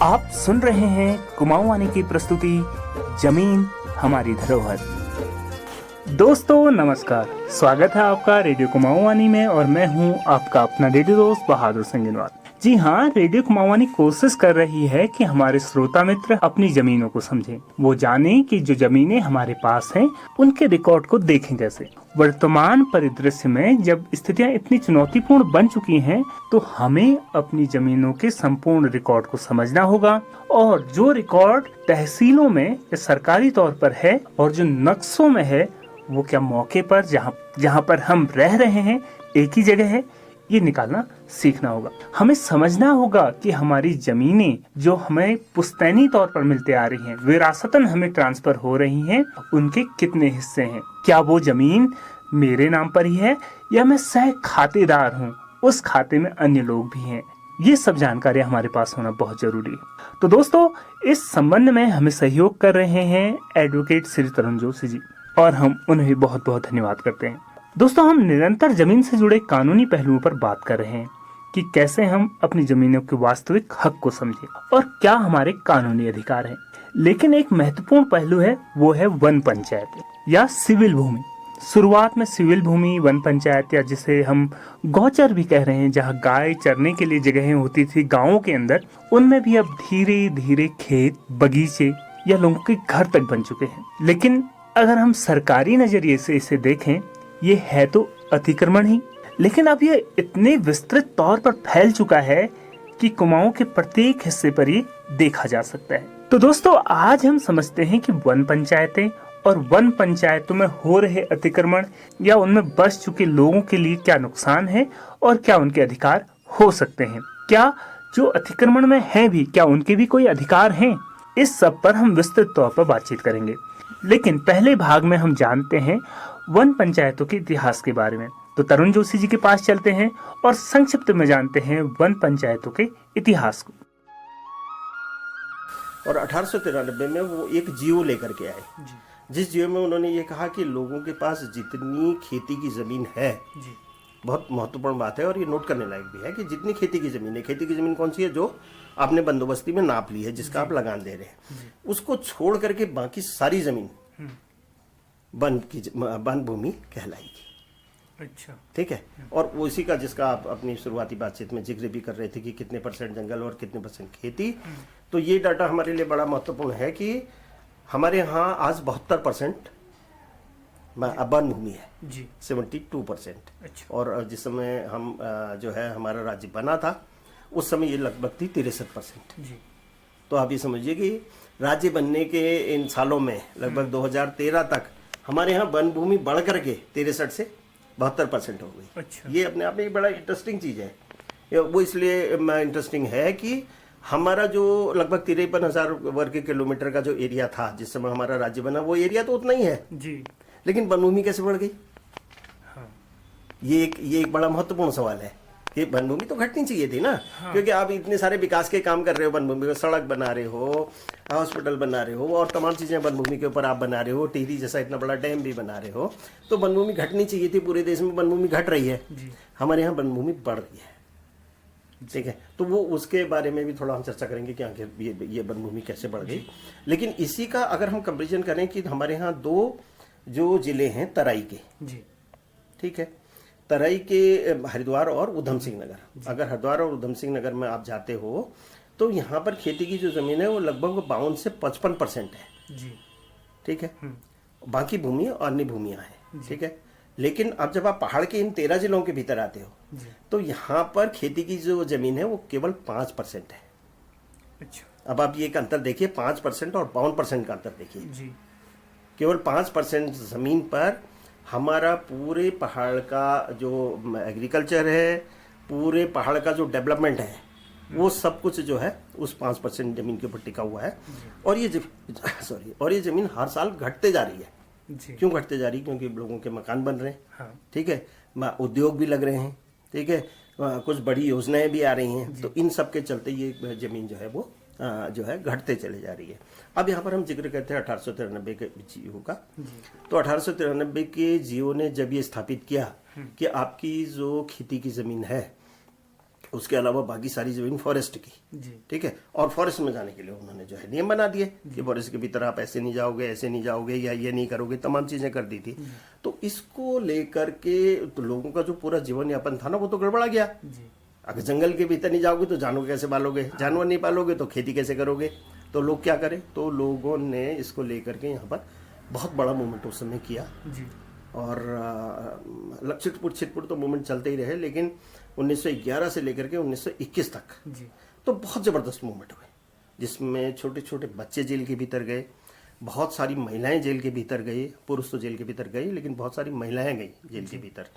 आप सुन रहे हैं कुमाऊं वानी की प्रस्तुति जमीन हमारी धरोहर। दोस्तों नमस्कार, स्वागत है आपका रेडियो कुमाऊं वानी में और मैं हूं आपका अपना रेडियो दोस्त बहादुर सिंह। जी हाँ, रेडियो कुमाऊं वानी कोशिश कर रही है कि हमारे श्रोता मित्र अपनी जमीनों को समझें, वो जाने कि जो जमीनें हमारे पास हैं उनके रिकॉर्ड को देखें कैसे। वर्तमान परिदृश्य में जब स्थितियां इतनी चुनौतीपूर्ण बन चुकी हैं तो हमें अपनी जमीनों के संपूर्ण रिकॉर्ड को समझना होगा और जो रिकॉर्ड तहसीलों में या सरकारी तौर पर है और जो नक्शों में है वो क्या मौके पर जहाँ पर हम रह रहे हैं एक ही जगह है, ये निकालना सीखना होगा। हमें समझना होगा कि हमारी जमीनें जो हमें पुश्तैनी तौर पर मिलते आ रही हैं, विरासतन हमें ट्रांसफर हो रही हैं, उनके कितने हिस्से हैं। क्या वो जमीन मेरे नाम पर ही है या मैं सह खातेदार हूँ, उस खाते में अन्य लोग भी हैं। ये सब जानकारी हमारे पास होना बहुत जरूरी है। तो दोस्तों, इस संबंध में हमें सहयोग कर रहे हैं एडवोकेट श्री तरुण जोशी जी और हम उन्हें बहुत बहुत धन्यवाद करते हैं। दोस्तों, हम निरंतर जमीन से जुड़े कानूनी पहलुओं पर बात कर रहे हैं कि कैसे हम अपनी जमीनों के वास्तविक हक को समझें और क्या हमारे कानूनी अधिकार हैं। लेकिन एक महत्वपूर्ण पहलू है, वो है वन पंचायत या सिविल भूमि। शुरुआत में सिविल भूमि, वन पंचायत या जिसे हम गौचर भी कह रहे हैं, जहाँ गाय चरने के लिए जगहें होती थी गाँवों के अंदर, उनमें भी अब धीरे धीरे खेत, बगीचे या लोगों के घर तक बन चुके हैं। लेकिन अगर हम सरकारी नजरिए से इसे देखें, ये है तो अतिक्रमण ही, लेकिन अब ये इतने विस्तृत तौर पर फैल चुका है कि कुमाऊं के प्रत्येक हिस्से पर ये देखा जा सकता है। तो दोस्तों, आज हम समझते हैं कि वन पंचायतें और वन पंचायतों में हो रहे अतिक्रमण या उनमें बस चुके लोगों के लिए क्या नुकसान है और क्या उनके अधिकार हो सकते हैं। क्या जो अतिक्रमण में हैं भी, क्या उनके भी कोई अधिकार हैं। इस सब पर हम विस्तृत तौर पर बातचीत करेंगे। लेकिन पहले भाग में हम जानते हैं वन पंचायतों के इतिहास के बारे में। तो तरुण जोशी जी के पास चलते हैं और संक्षिप्त में जानते हैं वन पंचायतों के इतिहास को। और 1893 में वो एक जीओ लेकर के आए, जिस जीओ में उन्होंने ये कहा कि लोगों के पास जितनी खेती की जमीन है, बहुत महत्वपूर्ण बात है और ये नोट करने लायक भी है कि जितनी खेती की जमीन है, खेती की जमीन कौन सी है, जो आपने बंदोबस्ती में नाप ली है, जिसका आप लगान दे रहे हैं, उसको छोड़ करके बाकी सारी जमीन वन भूमि कहलाएगी। अच्छा, ठीक है। और वो इसी का जिसका आप अपनी शुरुआती बातचीत में जिक्र भी कर रहे थे कि कितने % जंगल और कितने % खेती। तो ये डाटा हमारे लिए बड़ा महत्वपूर्ण है कि हमारे यहाँ आज 72% वन भूमि है जी, 72%। अच्छा। और जिस समय हम जो है हमारा राज्य बना था उस समय ये लगभग थी 63% जी। तो आप ये समझिए कि राज्य बनने के इन सालों में लगभग 2013 तक हमारे यहाँ वन भूमि बढ़ करके 63 से 72% हो गई। अच्छा। ये अपने आप में एक बड़ा इंटरेस्टिंग चीज है। वो इसलिए इंटरेस्टिंग है कि हमारा जो लगभग 53,000 वर्ग किलोमीटर का जो एरिया था जिस समय हमारा राज्य बना, वो एरिया तो उतना ही है जी, लेकिन वन भूमि कैसे बढ़ गई। हाँ। ये एक बड़ा महत्वपूर्ण सवाल है कि वन भूमि तो घटनी चाहिए थी ना। हाँ। क्योंकि आप इतने सारे विकास के काम कर रहे हो वन भूमि में, सड़क बना रहे हो, हॉस्पिटल बना रहे हो और तमाम चीजें वन भूमि के ऊपर आप बना रहे हो, टिहरी जैसा इतना बड़ा डैम भी बना रहे हो, तो वन भूमि घटनी चाहिए थी। पूरे देश में वन भूमि घट रही है, हमारे यहाँ वन भूमि बढ़ रही है। ठीक है, तो वो उसके बारे में भी थोड़ा हम चर्चा करेंगे कि आखिर ये वन भूमि कैसे बढ़ गई। लेकिन इसी का अगर हम कंपेरिजन करें कि हमारे यहाँ 2 जो जिले हैं तराई के, ठीक है, तराई के हरिद्वार और उधम सिंह नगर। अगर हरिद्वार और उधम सिंह नगर में आप जाते हो तो यहाँ पर खेती की जो जमीन है वो लगभग 52 से 55% है जी। ठीक है, बाकी भूमि अन्य भूमियां हैं। ठीक है, लेकिन अब जब आप पहाड़ के इन 13 जिलों के भीतर आते हो तो यहाँ पर खेती की जो जमीन है वो केवल 5% है। अच्छा। अब आप ये एक अंतर देखिए, 5% और 52% का अंतर देखिए। केवल 5% जमीन पर हमारा पूरे पहाड़ का जो एग्रीकल्चर है, पूरे पहाड़ का जो डेवलपमेंट है, वो सब कुछ जो है उस 5% जमीन के ऊपर टिका हुआ है। और ये जमीन हर साल घटते जा रही है। क्यों घटते जा रही है? क्योंकि लोगों के मकान बन रहे हैं। हाँ। ठीक है, उद्योग भी लग रहे हैं। ठीक है, कुछ बड़ी योजनाएं भी आ रही हैं। तो इन सब के चलते ये जमीन जो है वो जो है घटते चले जा रही है। अब यहाँ पर हम जिक्र करते हैं 1893 के जीओ का। तो 1893 के जीओ ने जब ये स्थापित किया कि आपकी जो खेती की जमीन है उसके अलावा बाकी सारी जमीन फॉरेस्ट की, जी ठीक है। और फॉरेस्ट में जाने के लिए उन्होंने जो है नियम बना दिए कि फॉरेस्ट के भीतर आप ऐसे नहीं जाओगे, ऐसे नहीं जाओगे, या ये नहीं करोगे, तमाम चीजें कर दी थी। तो इसको लेकर के तो लोगों का जो पूरा जीवन यापन था ना, वो तो गड़बड़ा गया। जी अगर जंगल के भीतर नहीं जाओगे तो जानवर कैसे पालोगे, जानवर नहीं पालोगे तो खेती कैसे करोगे, तो लोग क्या करें। तो लोगों ने इसको लेकर के यहाँ पर बहुत बड़ा मूवमेंट उस समय किया। जी और छिटपुट तो मूवमेंट चलते ही रहे, लेकिन 1911 से लेकर के 1921 तक जी तो बहुत जबरदस्त मूवमेंट हुए, जिसमें छोटे छोटे बच्चे जेल के भीतर गए, बहुत सारी महिलाएं जेल के भीतर गई, पुरुष तो जेल के भीतर गए लेकिन बहुत सारी महिलाएं गई जेल के भीतर,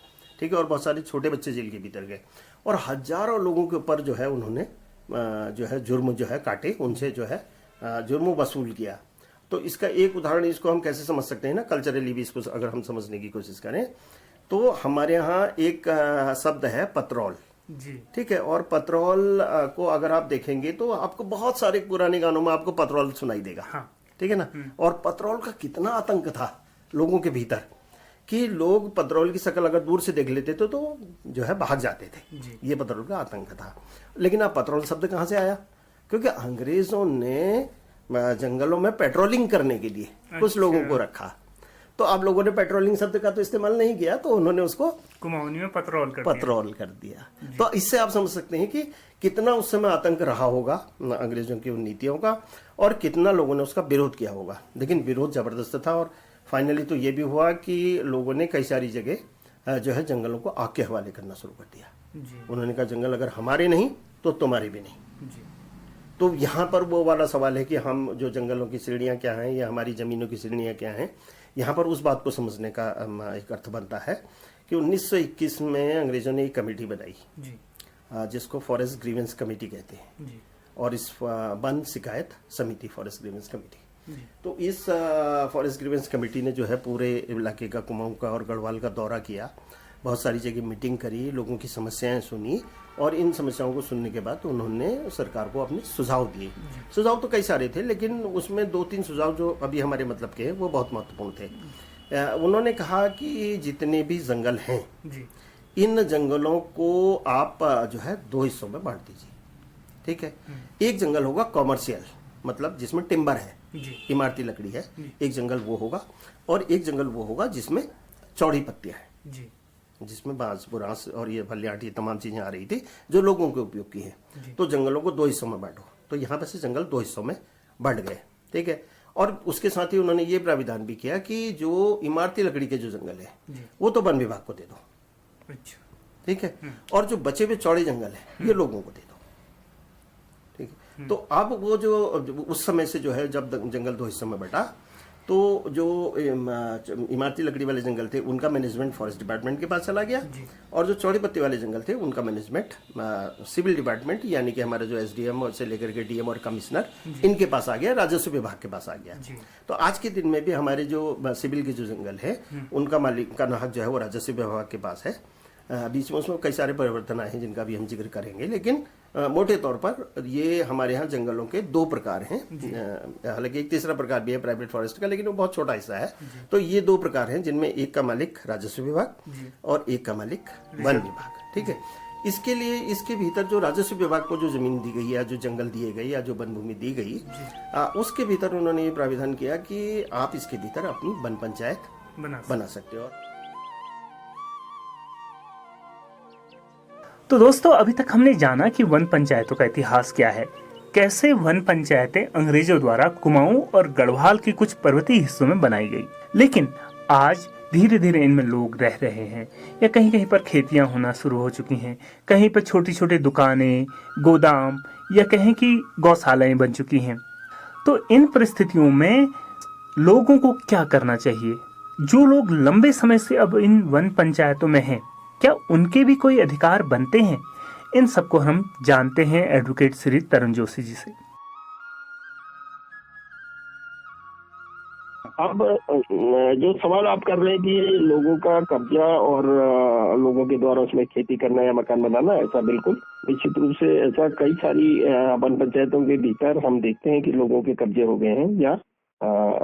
ठीक है। और बहुत सारे छोटे बच्चे जेल के भीतर गए, और हजारों लोगों के ऊपर जो है उन्होंने जो है जुर्म जो है काटे, उनसे जो है जुर्म वसूल किया। तो इसका एक उदाहरण इसको हम कैसे समझ सकते हैं ना, कल्चरली भी इसको अगर हम समझने की कोशिश करें तो हमारे यहाँ एक शब्द है पत्रोल, जी ठीक है। और पत्रोल को अगर आप देखेंगे तो आपको बहुत सारे पुराने गानों में आपको पत्रोल सुनाई देगा, हाँ। ठीक है ना। और पत्रोल का कितना आतंक था लोगों के भीतर कि लोग पत्रोल की शक्ल अगर दूर से देख लेते थे तो जो है भाग जाते थे। जी। ये पत्रोल का आतंक था। लेकिन अब पत्रोल शब्द कहाँ से आया, क्योंकि अंग्रेजों ने जंगलों में पेट्रोलिंग करने के लिए कुछ लोगों को रखा, तो आप लोगों ने पेट्रोलिंग शब्द का तो इस्तेमाल नहीं किया, तो उन्होंने उसको कुमाऊनी में पत्रोल कर दिया। तो इससे आप समझ सकते हैं कि कितना उस समय आतंक रहा होगा अंग्रेजों की उन नीतियों का, और कितना लोगों ने उसका विरोध किया होगा। लेकिन विरोध जबरदस्त था, और फाइनली तो ये भी हुआ कि लोगों ने कई सारी जगह जो है जंगलों को आग के हवाले करना शुरू कर दिया। जी उन्होंने कहा जंगल अगर हमारे नहीं तो तुम्हारे भी नहीं। जी तो यहाँ पर वो वाला सवाल है कि हम जो जंगलों की श्रेणियाँ क्या हैं या हमारी ज़मीनों की श्रेणियाँ क्या हैं, यहाँ पर उस बात को समझने का एक अर्थ बनता है कि 1921 में अंग्रेजों ने एक कमेटी बनाई, जी जिसको फॉरेस्ट ग्रीवेंस कमेटी कहते हैं, जी और इस वन शिकायत समिति फॉरेस्ट ग्रीवेंस कमेटी। जी तो इस फॉरेस्ट ग्रीवेंस कमेटी ने जो है पूरे इलाके का, कुमाऊं का और गढ़वाल का दौरा किया, बहुत सारी जगह मीटिंग करी, लोगों की समस्याएं सुनी, और इन समस्याओं को सुनने के बाद उन्होंने सरकार को अपने सुझाव दिए। सुझाव तो कई सारे थे, लेकिन उसमें 2-3 सुझाव जो अभी हमारे मतलब के हैं वो बहुत महत्वपूर्ण थे। उन्होंने कहा कि जितने भी जंगल हैं, जी इन जंगलों को आप जो है 2 हिस्सों में बांट दीजिए, ठीक है। एक जंगल होगा कॉमर्शियल, मतलब जिसमें टिम्बर है, जी इमारती लकड़ी है, एक जंगल वो होगा, और एक जंगल वो होगा जिसमें चौड़ी पत्तियां हैं, जी जिसमें बांस बुरांस और ये भलियाट ये तमाम चीजें आ रही थी जो लोगों के उपयोग की है। तो जंगलों को 2 हिस्सों में बांटो। तो यहाँ पर से जंगल 2 हिस्सों में बंट गए, ठीक है। और उसके साथ ही उन्होंने ये प्राविधान भी किया कि जो इमारती लकड़ी के जो जंगल है वो तो वन विभाग को दे दो, अच्छा ठीक है, और जो बचे हुए चौड़े जंगल है ये लोगों को दे दो, ठीक है। तो अब वो जो उस समय से जो है जब जंगल 2 हिस्सों में बटा, तो जो इमारती लकड़ी वाले जंगल थे उनका मैनेजमेंट फॉरेस्ट डिपार्टमेंट के पास चला गया, और जो चौड़ी पत्ती वाले जंगल थे उनका मैनेजमेंट सिविल डिपार्टमेंट, यानी कि हमारे जो एसडीएम से लेकर के डीएम और कमिश्नर, इनके पास आ गया, राजस्व विभाग के पास आ गया। तो आज के दिन में भी हमारे जो सिविल के जो जंगल है उनका मालिक का हक जो है वो राजस्व विभाग के पास है। बीच में उसमें कई सारे परिवर्तन आए हैं जिनका भी हम जिक्र करेंगे, लेकिन मोटे तौर पर ये हमारे यहाँ जंगलों के 2 प्रकार हैं। हालांकि एक तीसरा प्रकार भी है प्राइवेट फॉरेस्ट का, लेकिन वो बहुत छोटा हिस्सा है। तो ये 2 प्रकार हैं, जिनमें एक का मालिक राजस्व विभाग और एक का मालिक वन विभाग, ठीक है। इसके लिए इसके भीतर जो राजस्व विभाग को जो जमीन दी गई या जो जंगल दिए गए या जो वन भूमि दी गई, उसके भीतर उन्होंने ये प्राविधान किया कि आप इसके भीतर अपनी वन पंचायत बना सकते हो। तो दोस्तों, अभी तक हमने जाना कि वन पंचायतों का इतिहास क्या है, कैसे वन पंचायतें अंग्रेजों द्वारा कुमाऊं और गढ़वाल के कुछ पर्वतीय हिस्सों में बनाई गई, लेकिन आज धीरे धीरे इनमें लोग रह रहे हैं, या कहीं कहीं पर खेतियां होना शुरू हो चुकी हैं, कहीं पर छोटी छोटी दुकानें, गोदाम, या कहीं की गौशालाएं बन चुकी हैं। तो इन परिस्थितियों में लोगों को क्या करना चाहिए? जो लोग लंबे समय से अब इन वन पंचायतों में हैं, क्या उनके भी कोई अधिकार बनते हैं? इन सबको हम जानते हैं एडवोकेट श्री तरुण जोशी जी से। अब जो सवाल आप कर रहे हैं कि लोगों का कब्जा और लोगों के द्वारा उसमें खेती करना या मकान बनाना, ऐसा बिल्कुल निश्चित रूप से ऐसा कई सारी वन पंचायतों के भीतर हम देखते हैं कि लोगों के कब्जे हो गए हैं, या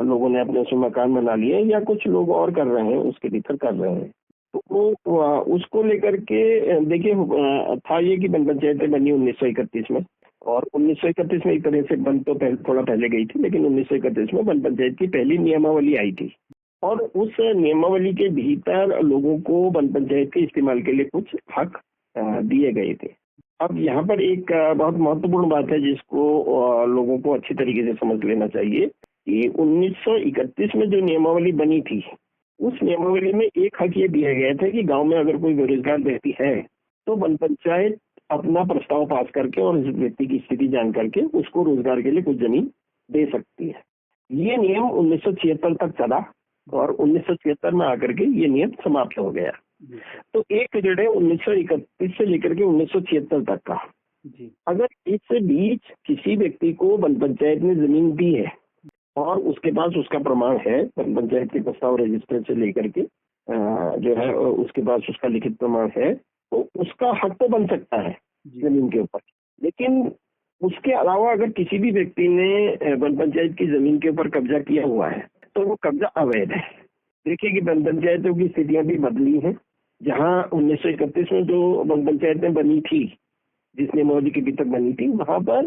लोगों ने अपने उसमें मकान बना लिए, या कुछ लोग और कर रहे हैं उसके भीतर कर रहे हैं। उसको लेकर के देखिए था ये कि वन पंचायतें बनी 1931 में, और 1931 में एक तरह से बन तो थोड़ा पहले गई थी, लेकिन 1931 में वन पंचायत की पहली नियमावली आई थी, और उस नियमावली के भीतर लोगों को वन पंचायत के इस्तेमाल के लिए कुछ हक दिए गए थे। अब यहाँ पर एक बहुत महत्वपूर्ण बात है जिसको लोगों को अच्छी तरीके से समझ लेना चाहिए कि 1931 में जो नियमावली बनी थी, उस नियमावली में एक हक ये दिया गया था कि गांव में अगर कोई बेरोजगार व्यक्ति है तो वन पंचायत अपना प्रस्ताव पास करके और उस व्यक्ति की स्थिति जान करके उसको रोजगार के लिए कुछ जमीन दे सकती है। ये नियम 1976 तक चला, और 1976 में आकर के ये नियम समाप्त हो गया। तो एक पीरियड है 1931 से लेकर के 1976 तक का। अगर इस बीच किसी व्यक्ति को वन पंचायत ने जमीन दी है और उसके पास उसका प्रमाण है, वन पंचायत के प्रस्ताव रजिस्टर से लेकर के जो है उसके पास उसका लिखित प्रमाण है, तो उसका हक तो बन सकता है जमीन के ऊपर। लेकिन उसके अलावा अगर किसी भी व्यक्ति ने वन पंचायत की जमीन के ऊपर कब्जा किया हुआ है तो वो कब्जा अवैध है। देखिए कि वन पंचायतों की स्थितियां भी बदली हैं। जहां 1931 में जो वन पंचायतें बनी थी, जिस नियमावली के भीतर बनी थी, वहां पर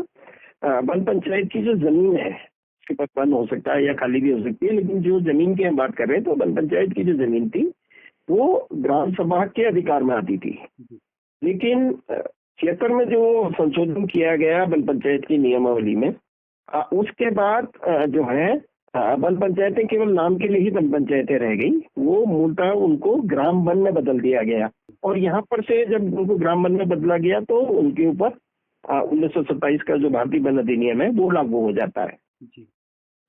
वन पंचायत की जो जमीन है उसके पास वन हो सकता है या खाली भी हो सकती है, लेकिन जो जमीन की हम बात कर रहे हैं तो वन पंचायत की जो जमीन थी वो ग्राम सभा के अधिकार में आती थी। लेकिन 76 में जो संशोधन किया गया वन पंचायत की नियमावली में, उसके बाद जो है वन पंचायतें केवल नाम के लिए ही वन पंचायतें रह गई। वो मूलतः उनको ग्राम वन में बदल दिया गया, और यहाँ पर से जब उनको ग्राम वन में बदला गया तो उनके ऊपर 1927 का जो भारतीय वन अधिनियम है वो लागू हो जाता है।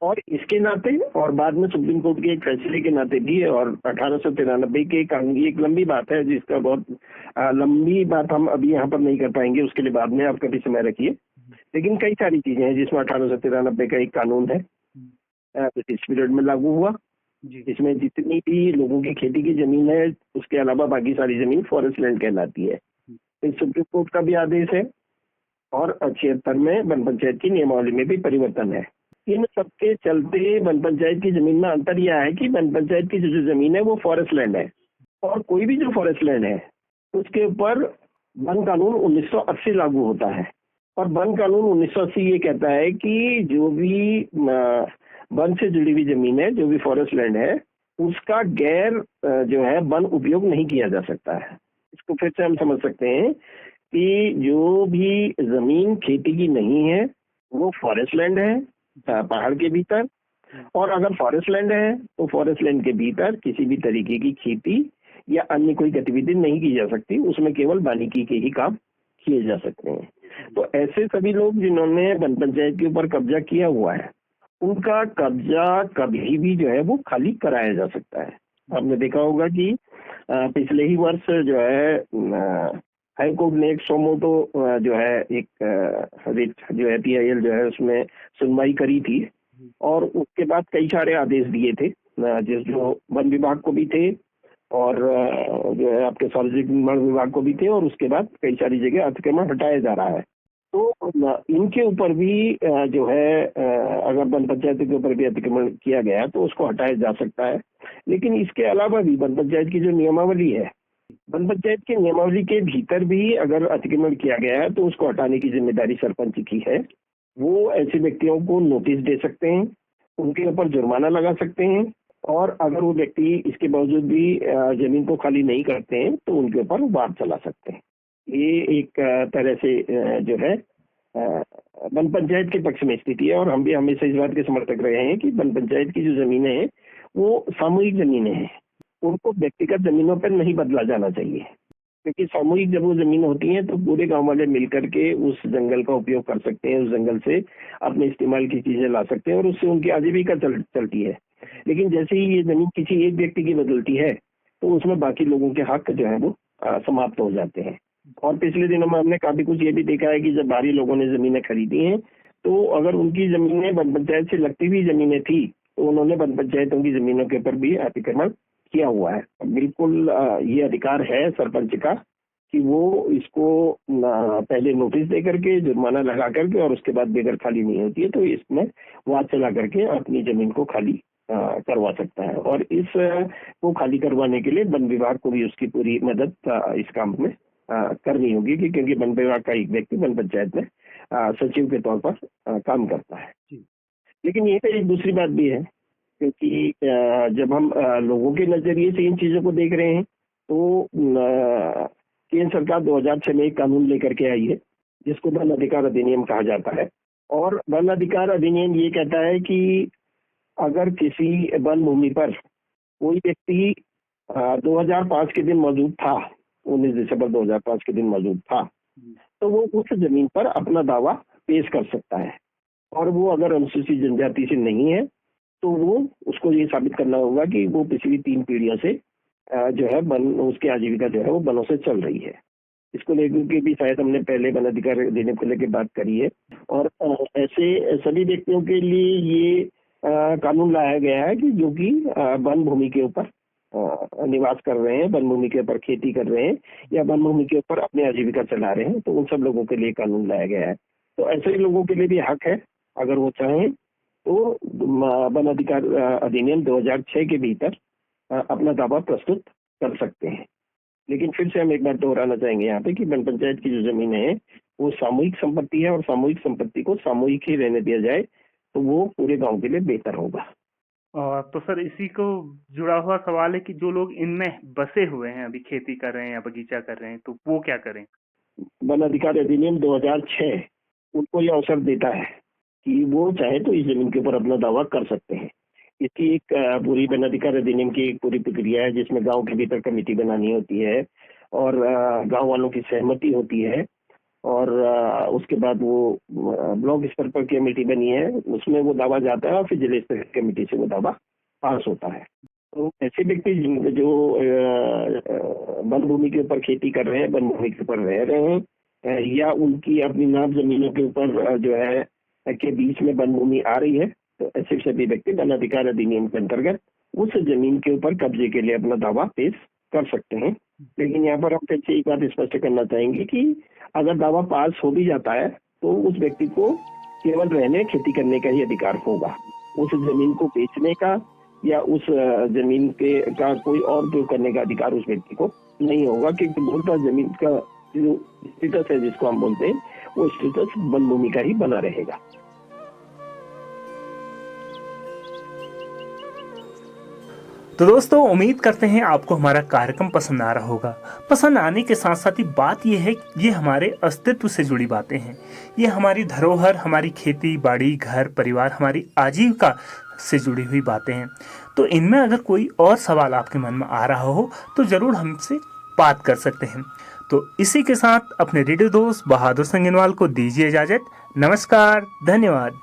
और इसके नाते और बाद में सुप्रीम कोर्ट के एक फैसले के नाते भी, और 1893 के एक लंबी बात है जिसका बहुत लंबी बात हम अभी यहाँ पर नहीं कर पाएंगे, उसके लिए बाद में आप कभी समय रखिए। लेकिन कई सारी चीजें हैं जिसमें 1893 का एक कानून है ब्रिटिश पीरियड में लागू हुआ, जिसमें जितनी भी लोगों की खेती की जमीन है उसके अलावा बाकी सारी जमीन फॉरेस्ट लैंड कहलाती है। तो सुप्रीम कोर्ट का भी आदेश है, और 76 में वन पंचायत की नियमावली में भी परिवर्तन है। इन सबके चलते वन पंचायत की जमीन में अंतर यह है कि वन पंचायत की जो जमीन है वो फॉरेस्ट लैंड है, और कोई भी जो फॉरेस्ट लैंड है उसके ऊपर वन कानून 1980 लागू होता है। और वन कानून 1980 ये कहता है कि जो भी वन से जुड़ी हुई जमीन है, जो भी फॉरेस्ट लैंड है, उसका गैर जो है वन उपयोग नहीं किया जा सकता है। इसको फिर से हम समझ सकते हैं कि जो भी जमीन खेती की नहीं है वो फॉरेस्ट लैंड है पहाड़ के भीतर, और अगर फॉरेस्ट लैंड है तो फॉरेस्ट लैंड के भीतर किसी भी तरीके की खेती या अन्य कोई गतिविधि नहीं की जा सकती, उसमें केवल वानिकी के ही काम किए जा सकते हैं। तो ऐसे सभी लोग जिन्होंने वन पंचायत के ऊपर कब्जा किया हुआ है, उनका कब्जा कभी भी जो है वो खाली कराया जा सकता है। आपने देखा होगा कि पिछले ही वर्ष जो है हाई कोर्ट ने एक सोमोटो जो है एक रिट जो है PIL जो है उसमें सुनवाई करी थी, और उसके बाद कई सारे आदेश दिए थे जो वन विभाग को भी थे और जो है आपके सार्वजनिक निर्माण विभाग को भी थे, और उसके बाद कई सारी जगह अतिक्रमण हटाया जा रहा है। तो इनके ऊपर भी जो है अगर वन पंचायत के ऊपर भी अतिक्रमण किया गया तो उसको हटाया जा सकता है। लेकिन इसके अलावा भी वन पंचायत की जो नियमावली है, वन पंचायत की नियमावली के भीतर भी अगर अतिक्रमण किया गया है तो उसको हटाने की जिम्मेदारी सरपंच की है। वो ऐसे व्यक्तियों को नोटिस दे सकते हैं, उनके ऊपर जुर्माना लगा सकते हैं, और अगर वो व्यक्ति इसके बावजूद भी जमीन को खाली नहीं करते हैं तो उनके ऊपर वाद चला सकते हैं। ये एक तरह से जो है वन पंचायत के पक्ष में स्थिति है, और हम भी हमेशा इस बात के समर्थक रहे हैं कि वन पंचायत की जो जमीनें हैं वो सामूहिक जमीनें हैं, उनको व्यक्तिगत जमीनों पर नहीं बदला जाना चाहिए। क्योंकि सामूहिक जब वो जमीन होती है तो पूरे गांव वाले मिलकर के उस जंगल का उपयोग कर सकते हैं, उस जंगल से अपने इस्तेमाल की चीजें ला सकते हैं, और उससे उनकी आजीविका चलती है। लेकिन जैसे ही ये जमीन किसी एक व्यक्ति की बदलती है तो उसमें बाकी लोगों के हक जो है वो समाप्त हो जाते हैं। और पिछले दिनों में हमने काफी कुछ ये भी देखा है कि जब बाहरी लोगों ने जमीनें खरीदी हैं तो अगर उनकी जमीनें वन पंचायत से लगती हुई जमीनें थी तो उन्होंने वन पंचायतों की जमीनों के ऊपर भी अतिक्रमण किया हुआ है। बिल्कुल ये अधिकार है सरपंच का कि वो इसको पहले नोटिस दे करके, जुर्माना लगा करके, और उसके बाद बेगर खाली नहीं होती है तो इसमें वाद चला करके अपनी जमीन को खाली करवा सकता है। और इस को खाली करवाने के लिए वन विभाग को भी उसकी पूरी मदद इस काम में करनी होगी क्योंकि वन विभाग का एक व्यक्ति वन पंचायत में सचिव के तौर पर काम करता है। लेकिन ये तो एक दूसरी बात भी है क्योंकि जब हम लोगों के नजरिए से इन चीजों को देख रहे हैं तो केंद्र सरकार 2006 में एक कानून लेकर के आई है जिसको वन अधिकार अधिनियम कहा जाता है। और वन अधिकार अधिनियम ये कहता है कि अगर किसी वन भूमि पर कोई व्यक्ति 2005 के दिन मौजूद था, 19 दिसंबर 2005 के दिन मौजूद था, तो वो उस जमीन पर अपना दावा पेश कर सकता है। और वो अगर अनुसूचित जनजाति से नहीं है तो वो उसको ये साबित करना होगा कि वो पिछली 3 पीढ़ियों से जो है वन उसकी आजीविका जो है वो वनों से चल रही है। इसको लेकर के भी शायद हमने पहले वन अधिकार देने को लेकर बात करी है। और ऐसे सभी व्यक्तियों के लिए ये कानून लाया गया है कि जो कि वन भूमि के ऊपर निवास कर रहे हैं, वन भूमि के ऊपर खेती कर रहे हैं या वन भूमि के ऊपर अपनी आजीविका चला रहे हैं, तो उन सब लोगों के लिए कानून लाया गया है। तो ऐसे लोगों के लिए भी हक है, अगर वो चाहें तो वन अधिकार अधिनियम 2006 के भीतर अपना दावा प्रस्तुत कर सकते हैं। लेकिन फिर से हम एक बात दोहराना चाहेंगे यहाँ पे कि वन पंचायत की जो जमीन है वो सामूहिक संपत्ति है और सामूहिक संपत्ति को सामूहिक ही रहने दिया जाए तो वो पूरे गांव के लिए बेहतर होगा। और तो सर इसी को जुड़ा हुआ सवाल है कि जो लोग इनमें बसे हुए हैं, अभी खेती कर रहे हैं या बगीचा कर रहे हैं, तो वो क्या करें? वन अधिकार अधिनियम 2006 उनको यह अवसर देता है कि वो चाहे तो इस जमीन के ऊपर अपना दावा कर सकते हैं। इसकी एक पूरी वन अधिकार अधिनियम की एक पूरी प्रक्रिया है जिसमें गांव के भीतर कमेटी बनानी होती है और गांव वालों की सहमति होती है और उसके बाद वो ब्लॉक स्तर पर कमेटी बनी है, उसमें वो दावा जाता है और फिर जिले स्तर की कमेटी से वो दावा पास होता है। तो ऐसे व्यक्ति जो वन भूमि के ऊपर खेती कर रहे हैं, वन भूमि के ऊपर रह रहे हैं या उनकी अपनी नाम जमीनों के ऊपर जो है के बीच में वन भूमि आ रही है, तो ऐसे सभी व्यक्ति वन अधिकार अधिनियम के अंतर्गत उस जमीन के ऊपर कब्जे के लिए अपना दावा पेश कर सकते हैं। लेकिन यहाँ पर हम फिर से एक बात स्पष्ट करना चाहेंगे कि अगर दावा पास हो भी जाता है तो उस व्यक्ति को केवल रहने खेती करने का ही अधिकार होगा। उस जमीन को बेचने का या उस जमीन के का कोई और उपयोग करने का अधिकार उस व्यक्ति को नहीं होगा क्योंकि मूलतः जमीन का जो स्टेटस है जिसको हम बोलते हैं वो स्टेटस वन भूमि का ही बना रहेगा। तो दोस्तों उम्मीद करते हैं आपको हमारा कार्यक्रम पसंद आ रहा होगा। पसंद आने के साथ साथ ही बात यह है कि ये हमारे अस्तित्व से जुड़ी बातें हैं, ये हमारी धरोहर, हमारी खेती बाड़ी, घर परिवार, हमारी आजीविका से जुड़ी हुई बातें हैं। तो इनमें अगर कोई और सवाल आपके मन में आ रहा हो तो ज़रूर हमसे बात कर सकते हैं। तो इसी के साथ अपने रेडियो दोस्त बहादुर संगीनवाल को दीजिए इजाज़त। नमस्कार, धन्यवाद।